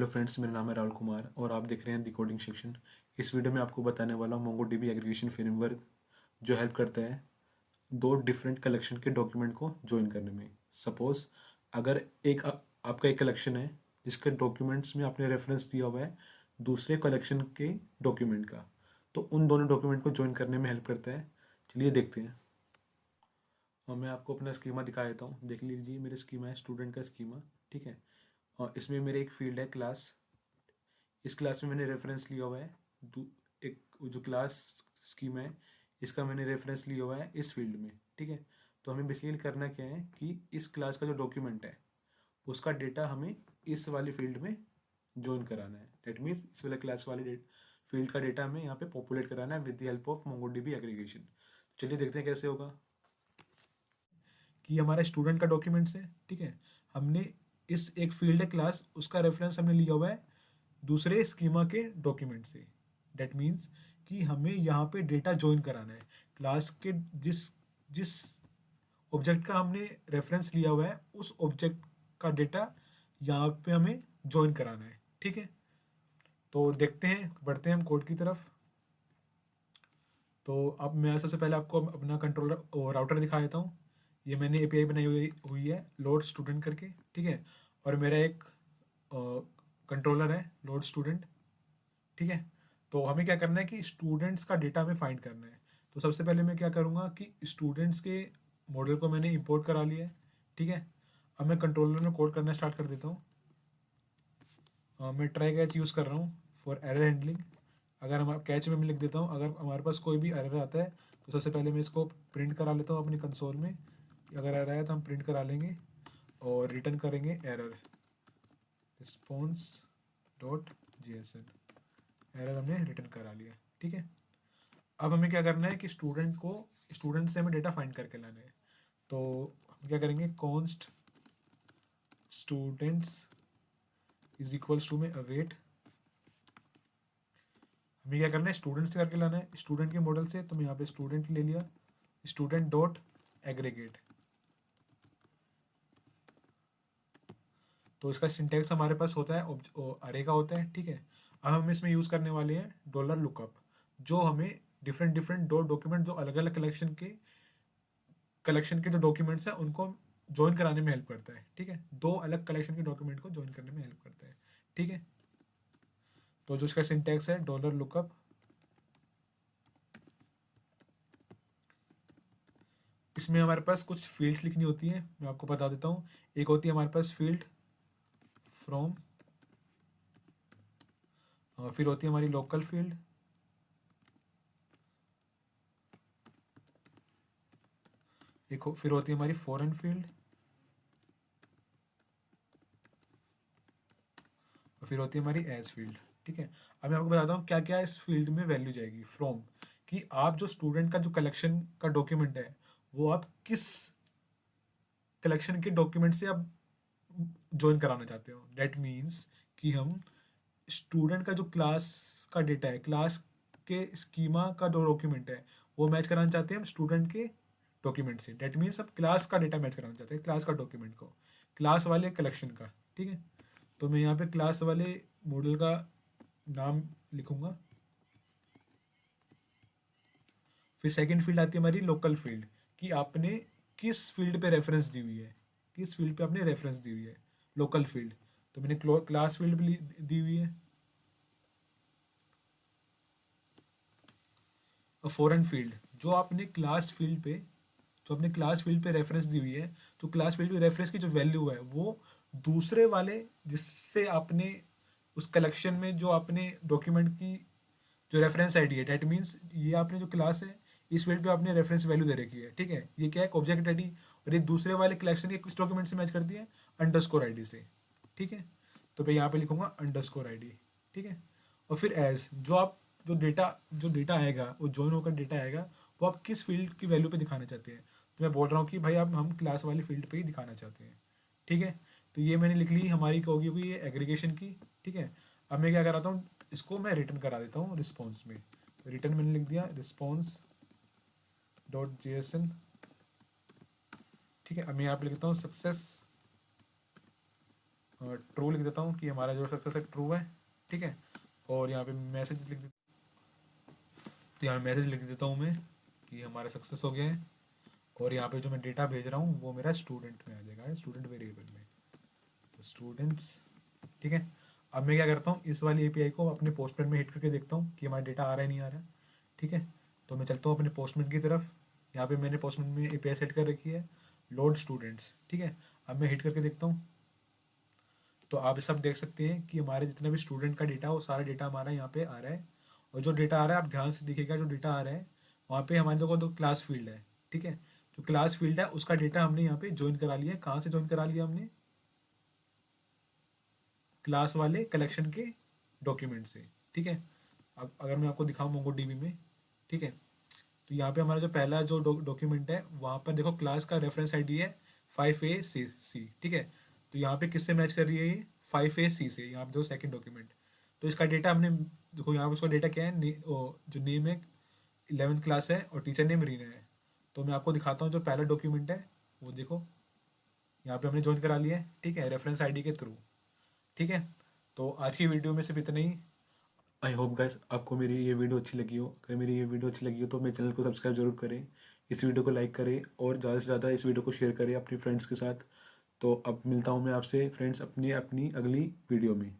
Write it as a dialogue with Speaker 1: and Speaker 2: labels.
Speaker 1: Hello friends, मेरा नाम है राहुल कुमार और आप देख रहे हैं दी कोडिंग सेक्शन। इस वीडियो में आपको बताने वाला हूँ मोंगोडीबी एग्रीगेशन फ्रेमवर्क, जो हेल्प करता है दो डिफरेंट कलेक्शन के डॉक्यूमेंट को ज्वाइन करने में। सपोज अगर आपका एक कलेक्शन है जिसके डॉक्यूमेंट्स में आपने रेफरेंस दिया हुआ है दूसरे कलेक्शन के डॉक्यूमेंट का, तो उन दोनों डॉक्यूमेंट को ज्वाइन करने में हेल्प करता है। चलिए देखते हैं। और मैं आपको अपना स्कीमा दिखा देता हूँ। देख लीजिए, मेरे स्कीमा है स्टूडेंट का स्कीमा। ठीक है। और इसमें मेरे एक फील्ड है क्लास। इस क्लास में मैंने रेफरेंस लिया हुआ है एक जो क्लास स्कीम है, इसका मैंने रेफरेंस लिया हुआ है इस फील्ड में। ठीक है। तो हमें बेसिकली करना क्या है कि इस क्लास का जो डॉक्यूमेंट है उसका डेटा हमें इस वाली फील्ड में ज्वाइन कराना है। डेट मीन्स इस वाले क्लास वाले फील्ड का डेटा हमें यहाँ पे पॉपुलेट कराना है with the help of MongoDB aggregation. चलिए देखते हैं कैसे होगा। कि हमारा स्टूडेंट का डॉक्यूमेंट्स है। ठीक है। हमने इस एक फील्ड है क्लास, उसका रेफरेंस हमने लिया हुआ है दूसरे स्कीमा के डॉक्यूमेंट से। डेट मीन्स कि हमें यहाँ पे डेटा ज्वाइन कराना है। क्लास के जिस जिस ऑब्जेक्ट का हमने रेफरेंस लिया हुआ है उस ऑब्जेक्ट का डेटा यहाँ पे हमें ज्वाइन कराना है। ठीक है। तो देखते हैं, बढ़ते हैं हम कोड की तरफ। तो अब मैं सबसे पहले आपको अपना कंट्रोलर और राउटर दिखा देता हूँ। ये मैंने एपीआई बनाई हुई है लोड स्टूडेंट करके। ठीक है। और मेरा एक कंट्रोलर है लोड स्टूडेंट। ठीक है। तो हमें क्या करना है कि स्टूडेंट्स का डेटा हमें फाइंड करना है। तो सबसे पहले मैं क्या करूँगा कि स्टूडेंट्स के मॉडल को मैंने इंपोर्ट करा लिया है। ठीक है। अब मैं कंट्रोलर में कोड करना स्टार्ट कर देता हूँ। मैं ट्राई कैच यूज़ कर रहा हूँ फॉर एरर हैंडलिंग। अगर हम कैच में मैं लिख देता हूँ, अगर हमारे पास कोई भी एरर आता है तो सबसे पहले मैं इसको प्रिंट करा लेता हूँ अपनी कंसोल में। अगर एरर आया तो हम प्रिंट करा लेंगे और रिटर्न करेंगे error response dot JSON। Error हमने रिटर्न करा लिया। ठीक है। अब हमें क्या करना है कि स्टूडेंट से हमें डेटा फाइंड करके लाना है। तो हम क्या करेंगे, const students is equals to में अवेट। हमें क्या करना है, स्टूडेंट से करके लाना है स्टूडेंट के मॉडल से। तो मैं यहाँ पे स्टूडेंट ले लिया, स्टूडेंट डॉट एग्रीगेट। तो इसका सिंटेक्स हमारे पास होता है अरे का होता है। ठीक है। अब हम इसमें यूज़ करने वाले हैं डॉलर लुकअप, जो हमें डिफरेंट डिफरेंट दो डॉक्यूमेंट जो अलग अलग कलेक्शन के जो डॉक्यूमेंट्स हैं उनको ज्वाइन कराने में हेल्प करता है। ठीक है। दो अलग कलेक्शन के डॉक्यूमेंट को ज्वाइन करने में हेल्प करता है। ठीक है। तो जो इसका सिंटेक्स है डॉलर लुकअप, इसमें हमारे पास कुछ फील्ड्स लिखनी होती हैं, मैं आपको बता देता हूँ। एक होती है हमारे पास फील्ड फ्रॉम, फिर होती है हमारी लोकल फील्ड, फिर होती है हमारी फॉरेन फील्ड, और फिर होती है हमारी एज फील्ड। ठीक है। अब मैं आपको बताता हूँ क्या क्या इस फील्ड में वैल्यू जाएगी। फ्रॉम, कि आप जो स्टूडेंट का जो कलेक्शन का डॉक्यूमेंट है वो आप किस कलेक्शन के डॉक्यूमेंट से आप ज्वाइन कराना चाहते हो। डेट मीन्स कि हम स्टूडेंट का जो क्लास का डेटा है, क्लास के स्कीमा का जो डॉक्यूमेंट है वो मैच कराना चाहते हैं हम स्टूडेंट के डॉक्यूमेंट से। डेट मीन्स हम क्लास का डेटा मैच कराना चाहते हैं, क्लास का डॉक्यूमेंट को क्लास वाले कलेक्शन का। ठीक है। तो मैं यहाँ पे क्लास वाले मॉडल का नाम लिखूंगा। फिर सेकंड फील्ड आती है हमारी लोकल फील्ड, कि आपने किस फील्ड पे रेफरेंस दी हुई है, किस फील्ड पे आपने रेफरेंस दी हुई है, लोकल फील्ड। तो मैंने क्लास फील्ड भी दी हुई है। और फॉरेन फील्ड, जो आपने क्लास फील्ड पे रेफरेंस दी हुई है, तो क्लास फील्ड पे रेफरेंस की जो वैल्यू है वो दूसरे वाले जिससे आपने उस कलेक्शन में जो आपने डॉक्यूमेंट की जो रेफरेंस आईडी है, डेट मीन्स ये आपने जो क्लास है इस फील्ड पे आपने रेफरेंस वैल्यू दे रखी है। ठीक है। ये क्या है, ऑब्जेक्ट आईडी, और ये दूसरे वाले कलेक्शन के किस डॉक्यूमेंट से मैच करती है, अंडरस्कोर आईडी से। ठीक है। तो मैं यहाँ पे लिखूंगा अंडरस्कोर आईडी। ठीक है। और फिर एज, जो डेटा आएगा, वो ज्वाइन होकर डेटा आएगा, वो आप किस फील्ड की वैल्यू पे दिखाना चाहते हैं। तो मैं बोल रहा हूँ कि भाई अब हम क्लास वाली फील्ड पे ही दिखाना चाहते हैं। ठीक है। तो ये मैंने लिख ली हमारी होगी ये एग्रीगेशन की। ठीक है। अब मैं क्या कराता हूँ, इसको मैं रिटर्न करा देता हूँ रिस्पॉन्स में। रिटर्न मैंने लिख दिया रिस्पॉन्स डॉट JSON। ठीक है। अब मैं यहाँ पे लिखता हूँ सक्सेस ट्रू लिख देता हूँ कि हमारा जो सक्सेस है ट्रू है, ठीक है। और यहाँ पे मैसेज लिख देता, तो यहाँ मैसेज लिख देता हूँ मैं कि हमारा सक्सेस हो गया है। और यहाँ पे जो मैं डेटा भेज रहा हूँ वो मेरा स्टूडेंट में आ जाएगा, स्टूडेंट वेरिएबल में, तो स्टूडेंट्स, ठीक है। अब मैं क्या करता हूँ, इस वाली एपीआई को अपने पोस्टमैन में हिट करके देखता हूँ कि हमारा डेटा आ रहा है नहीं आ रहा है, ठीक है। तो मैं चलता हूँ अपने पोस्टमैन की तरफ। यहाँ पे मैंने पोस्टमैन में एपीआई सेट कर रखी है लोड स्टूडेंट्स, ठीक है। अब मैं हिट करके देखता हूँ, तो आप सब देख सकते हैं कि हमारे जितना भी स्टूडेंट का डेटा वो सारा डेटा हमारा यहाँ पे आ रहा है। और जो डेटा आ रहा है, आप ध्यान से देखिएगा, जो डेटा आ रहा है वहाँ पे हमारे लोगों को दो क्लास फील्ड है, ठीक है। जो क्लास फील्ड है उसका डेटा हमने यहाँ पे ज्वाइन करा लिया है। कहाँ से ज्वाइन करा लिया हमने? क्लास वाले कलेक्शन के डॉक्यूमेंट से, ठीक है। अब अगर मैं आपको दिखाऊँ मोंगो डीबी में, ठीक है, तो यहाँ पे हमारा जो पहला जो डॉक्यूमेंट है वहाँ पर देखो क्लास का रेफरेंस आईडी है 5A ठीक है। तो यहाँ पे किससे मैच कर रही है ये? 5A से। यहाँ पे जो सेकंड डॉक्यूमेंट, तो इसका डेटा हमने देखो, यहाँ पे उसका डेटा क्या है, जो नेम है 11th क्लास है और टीचर नेम रीना है। तो मैं आपको दिखाता हूँ जो पहला डॉक्यूमेंट है वो देखो, यहाँ पे हमने ज्वाइन करा लिया है, ठीक है, रेफरेंस आईडी के थ्रू, ठीक है। तो आज की वीडियो में सिर्फ इतना ही। आई होप गाइस आपको मेरी ये वीडियो अच्छी लगी हो। अगर मेरी ये वीडियो अच्छी लगी हो तो मेरे चैनल को सब्सक्राइब जरूर करें, इस वीडियो को लाइक करें और ज़्यादा से ज़्यादा इस वीडियो को शेयर करें अपने फ्रेंड्स के साथ। तो अब मिलता हूँ मैं आपसे फ्रेंड्स अपनी अपनी अगली वीडियो में।